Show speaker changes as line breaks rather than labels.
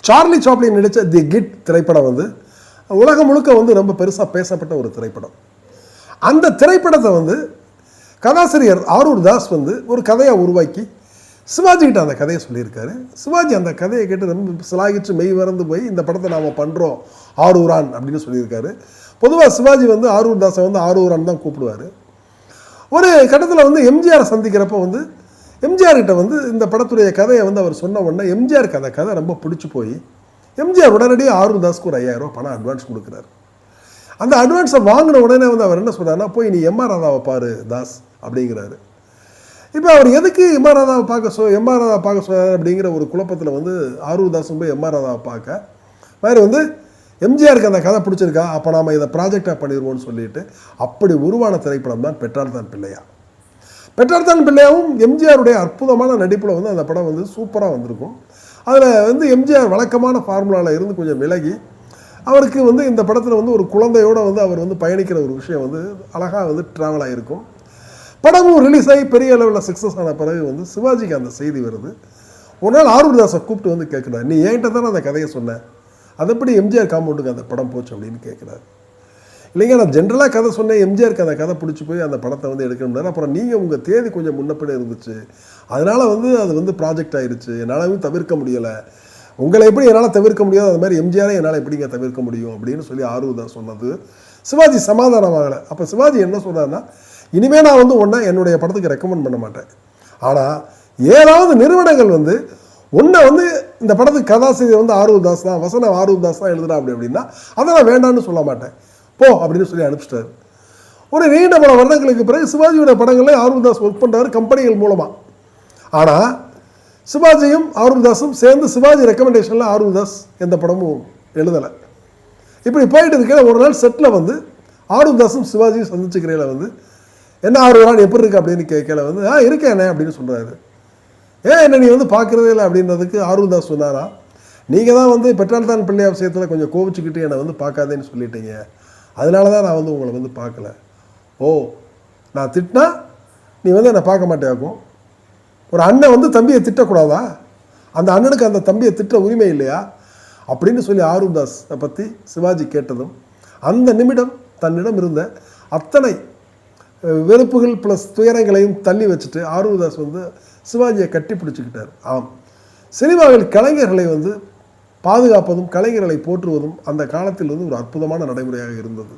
Charlie Chaplin நடித்த தி kit திரைப்படம் வந்து உலகம் முழுக்க வந்து ரொம்ப பெருசாக பேசப்பட்ட ஒரு திரைப்படம். அந்த திரைப்படத்தை வந்து கதாசிரியர் ஆரூர் தாஸ் வந்து ஒரு கதையாக உருவாக்கி சிவாஜிக்கிட்ட அந்த கதையை சொல்லியிருக்காரு. சிவாஜி அந்த கதையை கேட்டு ரொம்ப சிலாகிச்சு மெய் மறந்து போய் இந்த படத்தை நாம் பண்ணுறோம் ஆரூரான் அப்படின்னு சொல்லியிருக்காரு. பொதுவாக சிவாஜி வந்து ஆரூர் தாஸை வந்து ஆரூரான் தான் கூப்பிடுவார். ஒரு கட்டத்தில் வந்து எம்ஜிஆரை சந்திக்கிறப்ப வந்து எம்ஜிஆர்கிட்ட வந்து இந்த படத்துடைய கதையை வந்து அவர் சொன்ன உடனே எம்ஜிஆருக்கு அந்த கதை ரொம்ப பிடிச்சி போய் எம்ஜிஆர் உடனடியாக ஆரூர் தாஸ்க்கு ஒரு 5000 ரூபா பணம் அட்வான்ஸ் கொடுக்குறாரு. அந்த அட்வான்ஸை வாங்கின உடனே வந்து அவர் என்ன சொல்கிறாருன்னா, போய் நீ எம்ஆர் ராதாவை பாரு தாஸ் அப்படிங்கிறாரு. இப்போ அவர் எதுக்கு எம்ஆர் ராதாவை பார்க்க சொன்னார் அப்படிங்கிற ஒரு குழப்பத்தில் வந்து ஆரூர் தாஸும் போய் எம்ஆர் ராதாவை பார்க்க வேறு வந்து எம்ஜிஆருக்கு அந்த கதை பிடிச்சிருக்கா, அப்போ நாம் இதை ப்ராஜெக்டாக பண்ணிடுவோம்னு சொல்லிட்டு அப்படி உருவான திரைப்படம் தான் பெற்றார் தான் பிள்ளையா. பெற்றார் தான் பிள்ளையாவும் எம்ஜிஆருடைய அற்புதமான நடிப்பில் வந்து அந்த படம் வந்து சூப்பராக வந்திருக்கும். அதில் வந்து எம்ஜிஆர் வழக்கமான ஃபார்முலாவில் இருந்து கொஞ்சம் விலகி அவருக்கு வந்து இந்த படத்தில் வந்து ஒரு குழந்தையோடு வந்து அவர் வந்து பயணிக்கிற ஒரு விஷயம் வந்து அழகாக வந்து ட்ராவல் ஆகிருக்கும். படமும் ரிலீஸ் ஆகி பெரிய அளவில் சக்ஸஸ் ஆன பிறகு வந்து சிவாஜிக்கு அந்த செய்தி வருது. ஒரு நாள் ஆரூர் தாஸை கூப்பிட்டு வந்து கேட்குறாரு, நீ என்கிட்ட தானே அந்த கதையை சொன்னேன், அதப்படி எம்ஜிஆர் காம்பவுண்டுக்கு அந்த படம் போச்சு அப்படின்னு கேட்குறாரு. இல்லைங்க, நான் ஜென்ரலாக கதை சொன்னேன், எம்ஜிஆருக்கு அந்த கதை பிடிச்சி போய் அந்த படத்தை வந்து எடுக்கணும்னாரு. அப்புறம் நீங்கள் உங்கள் தேதி கொஞ்சம் முன்னப்படி இருந்துச்சு, அதனால் வந்து அது வந்து ப்ராஜெக்ட் ஆகிடுச்சு, என்னால் தவிர்க்க முடியலை. உங்களை எப்படி என்னால் தவிர்க்க முடியாது, அது மாதிரி எம்ஜிஆரை என்னால் எப்படிங்க தவிர்க்க முடியும் அப்படின்னு சொல்லி ஆரூர் தாஸ் சொன்னது சிவாஜி சமாதானமாகலை. அப்போ சிவாஜி என்ன சொன்னார்னா, இனிமேல் நான் வந்து ஒன்றை என்னுடைய படத்துக்கு ரெக்கமெண்ட் பண்ண மாட்டேன், ஆனால் ஏதாவது நிறுவனங்கள் வந்து ஒன்றை வந்து இந்த படத்துக்கு கதாசிரியர் வந்து ஆரூர் தாஸ் தான், வசனம் ஆரூர் தாஸ் தான் எழுதுறா அப்படின்னா அதை நான் வேண்டான்னு சொல்ல மாட்டேன், போ அப்படின்னு சொல்லி அனுப்பிச்சிட்டாரு. ஒரு நீண்ட பல வருடங்களுக்கு பிறகு சிவாஜியோட படங்களில் ஆரூர் தாஸ் ஒர்க் பண்ணுறாரு கம்பெனிகள் மூலமாக. ஆனால் சிவாஜியும் ஆரூர் தாஸும் சேர்ந்து சிவாஜி ரெக்கமெண்டேஷனில் ஆரூர் தாஸ் எந்த படமும் எழுதலை. இப்படி போயிட்டு இருக்கிற ஒரு நாள் செட்டில் வந்து ஆரூர் தாஸும் சிவாஜியும் சந்திச்சுக்கிறேல வந்து என்ன ஆரூரான் எப்படி இருக்கு அப்படின்னு கேட்கல வந்து இருக்கேனே அப்படின்னு சொல்கிறாரு. என்ன நீ வந்து பார்க்குறதே இல்லை அப்படின்றதுக்கு ஆரூர் தாஸ் சொன்னாரா, நீங்கள் தான் வந்து பெற்றார் தான் பிள்ளையா விஷயத்தில் கொஞ்சம் கோவிச்சுக்கிட்டு என்னை வந்து பார்க்காதேன்னு சொல்லிட்டீங்க, அதனால தான் நான் வந்து உங்களை வந்து பார்க்கல. ஓ, நான் திட்டினா நீ வந்து என்னை பார்க்க மாட்டேயாக்கும். ஒரு அண்ணன் வந்து தம்பியை திட்டக்கூடாதா, அந்த அண்ணனுக்கு அந்த தம்பியை திட்ட உரிமை இல்லையா அப்படின்னு சொல்லி ஆரூர் தாஸை பற்றி சிவாஜி கேட்டதும் அந்த நிமிடம் தன்னிடம் இருந்த அத்தனை வெறுப்புகள் ப்ளஸ் துயரங்களையும் தள்ளி வச்சுட்டு ஆரூர் தாஸ் வந்து சிவாஜியை கட்டி பிடிச்சிக்கிட்டார். ஆம், சினிமாவில் கலைஞர்களை வந்து பாதுகாப்பதும் கலைஞர்களை போற்றுவதும் அந்த காலத்தில் வந்து ஒரு அற்புதமான நடைமுறையாக இருந்தது.